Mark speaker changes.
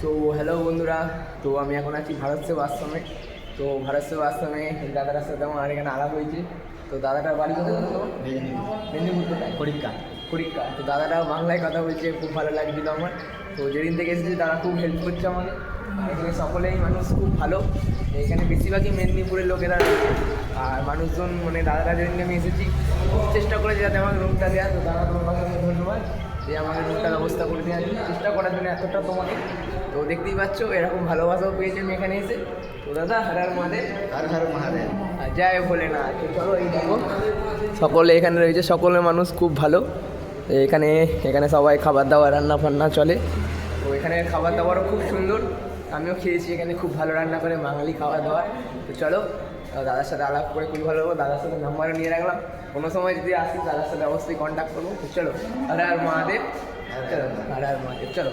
Speaker 1: So hello বন্ধুরা, তো আমি এখন আছি ভারত সেবা আশ্রমে। তো ভারত সেবা আশ্রমে দাদাটার সাথে আমার এখানে আলাপ হয়েছে। তো দাদাটার বাড়ি কোথায় তো মেদিনীপুর কোথায়? পরীক্ষা। তো দাদাটা বাংলায় কথা বলছে, খুব ভালো লাগছিল আমার। তো যেদিন থেকে এসেছি তারা খুব হেল্প করছে আমাকে। এখানে সকলেই মানুষ খুব ভালো। এখানে বেশিরভাগই মেদিনীপুরের লোকেরা রয়েছে। আর মানুষজন মানে দাদাটা যেদিন আমি এসেছি খুব চেষ্টা করেছে যাতে আমাকে রুমটা দেওয়া। তো দাদা তোমার কাছে ধন্যবাদ যে আমাকে রুমটা ব্যবস্থা করে দেওয়ার জন্য, চেষ্টা করার জন্য এতটা তোমাকে। তো দেখতেই পাচ্ছ এরকম ভালোবাসাও পেয়েছি আমি এখানে এসে। তো দাদা হারার মহাদেব,
Speaker 2: হর মহাদেব।
Speaker 1: আর জয় ভোলেনাথ। তো চলো এই দেখো সকলে এখানে রয়েছে, সকলের মানুষ খুব ভালো। এখানে এখানে সবাই খাবার দাবার রান্না ফান্না চলে। তো এখানে খাবার দাবারও খুব সুন্দর, আমিও খেয়েছি এখানে, খুব ভালো রান্না করে বাঙালি খাবার দাবার। তো চলো দাদার সাথে আলাপ করে খুবই ভালো লাগলো, দাদার সাথে নাম্বারও নিয়ে রাখলাম। কোনো সময় যদি আসি দাদার সাথে অবশ্যই কন্ট্যাক্ট করবো। তো চলো হর হর মহাদেব, চলো হর হর মহাদেব, চলো।